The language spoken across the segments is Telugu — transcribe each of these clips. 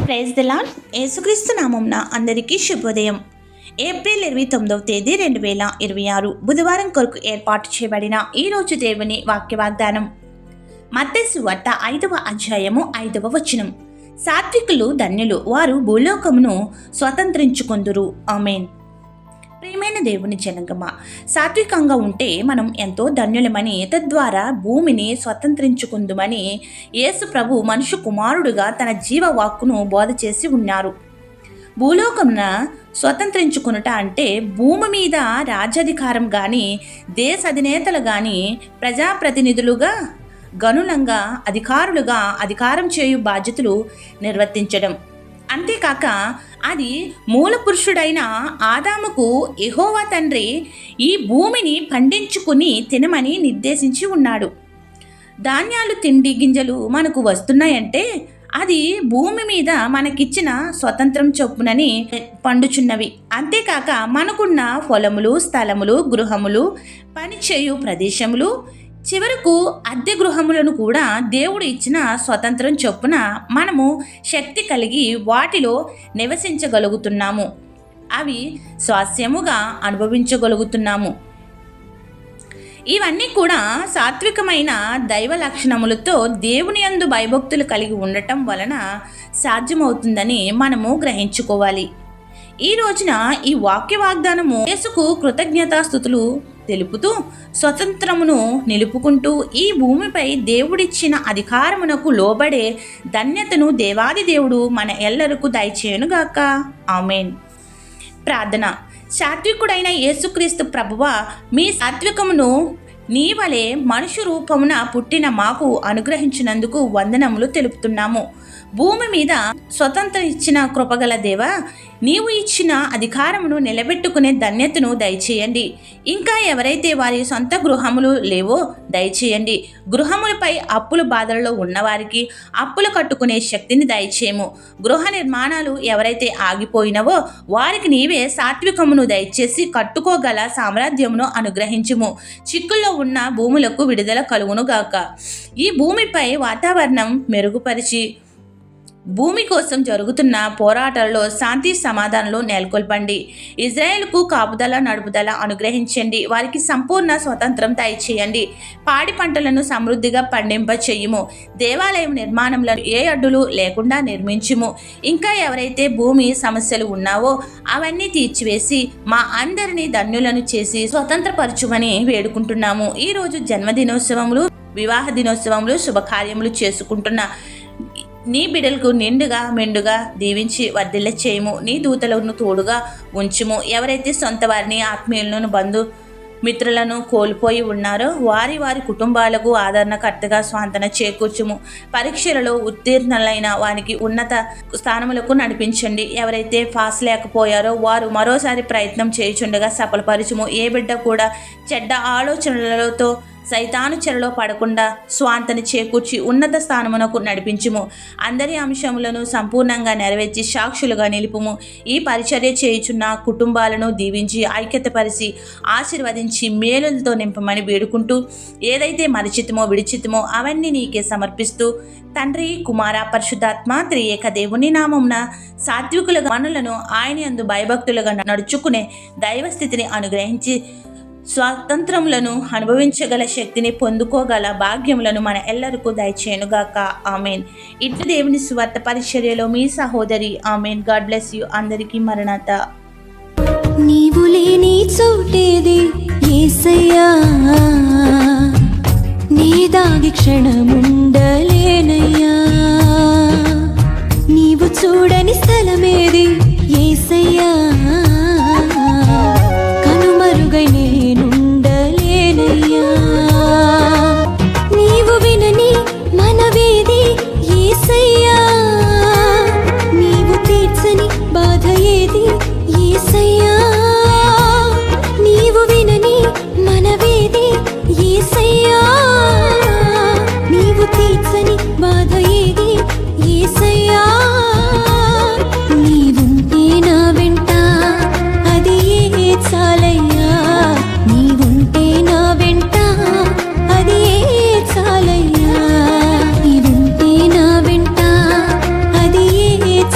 Praise the lord. యేసుక్రీస్తు నామమున అందరికీ శుభోదయం. ఏప్రిల్ 29వ తేదీ 2026 బుధవారం కొరకు ఏర్పాటు చేయబడిన ఈరోజు దేవుని వాక్య వాగ్దానం. మత్తయి సువార్త 5వ అధ్యాయము 5వ వచనం. సాత్వికులు ధన్యులు, వారు భూలోకమును స్వతంత్రించుకొందురు. ఆమేన్. ప్రియమైన దేవుని జనగమ, సాత్వికంగా ఉంటే మనం ఎంతో ధన్యులమని, తద్వారా భూమిని స్వతంత్రించుకుందుమని యేసు ప్రభు మనుష్య కుమారుడుగా తన జీవవాక్కును బోధ చేసి ఉన్నారు. భూలోకమున స్వతంత్రించుకునుట అంటే భూమి మీద రాజ్యాధికారం కానీ, దేశ అధినేతలు కానీ, ప్రజాప్రతినిధులుగా, గనులంగా, అధికారులుగా అధికారం చేయు బాధ్యతలు నిర్వర్తించడం. అంతేకాక అది మూల పురుషుడైన ఆదాముకు యెహోవా తండ్రి ఈ భూమిని పండించుకుని తినమని నిర్దేశించి ఉన్నాడు. ధాన్యాలు, తిండి గింజలు మనకు వస్తున్నాయంటే అది భూమి మీద మనకిచ్చిన స్వతంత్రం చొప్పునని పండుచున్నవి. అంతేకాక మనకున్న పొలములు, స్థలములు, గృహములు, పనిచేయు ప్రదేశములు, చివరకు అద్దె గృహములను కూడా దేవుడు ఇచ్చిన స్వతంత్రం చొప్పున మనము శక్తి కలిగి వాటిలో నివసించగలుగుతున్నాము. అవి స్వాస్యముగా అనుభవించగలుగుతున్నాము. ఇవన్నీ కూడా సాత్వికమైన దైవ లక్షణములతో దేవుని యందు భయభక్తులు కలిగి ఉండటం వలన సాధ్యమవుతుందని మనము గ్రహించుకోవాలి. ఈ రోజున ఈ వాక్య వాగ్దానము యేసుకు కృతజ్ఞతాస్తుతులు తెలుపుతూ స్వతంత్రమును నిలుపుకుంటూ ఈ భూమిపై దేవుడిచ్చిన అధికారమునకు లోబడే ధన్యతను దేవాది దేవుడు మన ఎల్లరకు దయచేయునుగాక. ఆమేన్. ప్రార్థన. సాత్వికుడైన యేసుక్రీస్తు ప్రభువా, మీ సాత్వికమును నీ వలె మనుష్య రూపమున పుట్టిన మాకు అనుగ్రహించినందుకు వందనములు తెలుపుతున్నాము. భూమి మీద స్వతంత్రం ఇచ్చిన కృపగల దేవా, నీవు ఇచ్చిన అధికారమును నిలబెట్టుకునే ధన్యతను దయచేయండి. ఇంకా ఎవరైతే వారి సొంత గృహములు లేవో దయచేయండి. గృహములపై అప్పుల బాధల్లో ఉన్నవారికి అప్పులు కట్టుకునే శక్తిని దయచేయము. గృహ నిర్మాణాలు ఎవరైతే ఆగిపోయినవో వారికి నీవే సాత్వికమును దయచేసి కట్టుకోగల సామ్రాజ్యమును అనుగ్రహించుము. చిక్కుల్లో ఉన్న భూములకు విడుదల కలుగునుగాక. ఈ భూమిపై వాతావరణం మెరుగుపరిచి భూమి కోసం జరుగుతున్న పోరాటాల్లో శాంతి సమాధానాలు నెలకొల్పండి. ఇజ్రాయెల్కు కాపుదల నడుపుదల అనుగ్రహించండి. వారికి సంపూర్ణ స్వతంత్రం దయచేయండి. పాడి పంటలను సమృద్ధిగా పండింప చెయ్యుము. దేవాలయం నిర్మాణంలో ఏ అడ్డులు లేకుండా నిర్మించుము. ఇంకా ఎవరైతే భూమి సమస్యలు ఉన్నావో అవన్నీ తీర్చివేసి మా అందరినీ ధన్యులను చేసి స్వతంత్రపరచుమని వేడుకుంటున్నాము. ఈరోజు జన్మదినోత్సవములు, వివాహ దినోత్సవములు, శుభకార్యములు చేసుకుంటున్న నీ బిడ్డలకు నిండుగా మెండుగా దీవించి వర్ధిల్ల చేయము. నీ దూతలను తోడుగా ఉంచుము. ఎవరైతే సొంత వారిని, ఆత్మీయులను, బంధు మిత్రులను కోల్పోయి ఉన్నారో వారి కుటుంబాలకు ఆదరణకర్తగా స్వాంతన చేకూర్చుము. పరీక్షలలో ఉత్తీర్ణులైన వారికి ఉన్నత స్థానములకు నడిపించండి. ఎవరైతే పాస్ లేకపోయారో వారు మరోసారి ప్రయత్నం చేయుచుండగా సఫలపరచుము. ఏ బిడ్డ కూడా చెడ్డ ఆలోచనలతో సైతాను చెరలో పడకుండా స్వాంతని చేకూర్చి ఉన్నత స్థానమునకు నడిపించుము. అందరి అంశములను సంపూర్ణంగా నెరవేర్చి సాక్షులుగా నిలుపుము. ఈ పరిచర్య చేయుచున్న కుటుంబాలను దీవించి ఐక్యతపరిచి ఆశీర్వదించి మేలులతో నింపమని వేడుకుంటూ ఏదైతే మరిచితమో విడిచితమో అవన్నీ నీకే సమర్పిస్తూ తండ్రి, కుమార, పరిశుద్ధాత్మ త్రియేక దేవుని నామమున సాత్వికులుగా మనులను ఆయన యందు భయభక్తులుగా నడుచుకునే దైవస్థితిని అనుగ్రహించి స్వాతంత్రములను అనుభవించగల శక్తిని పొందుకోగల భాగ్యములను మన ఎల్లరికూ దయచేయునుగాక. ఆమెన్. ఇట్లు దేవుని సువార్త పరిచర్యలో మీ సహోదరి. ఆమెన్. God bless you. అందరికీ మరణాత. నీవు లేని చోటేది యేసయ్యా, నీ దాగి క్షణముండలేనయ్యా. నీవు చూడని స్థలమేది యేసయ్యా, కనుమరుగై నేనుండలేనయ్యా. నీవు వినని మనవేది యేసయ్యా, నీవు తీర్చని బాధ ఏది యేసయ్యా. నీవు వినని మనవేది యేసయ్యా, నీవు తీర్చని బాధ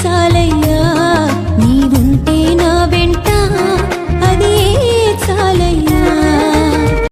చాలయ్యా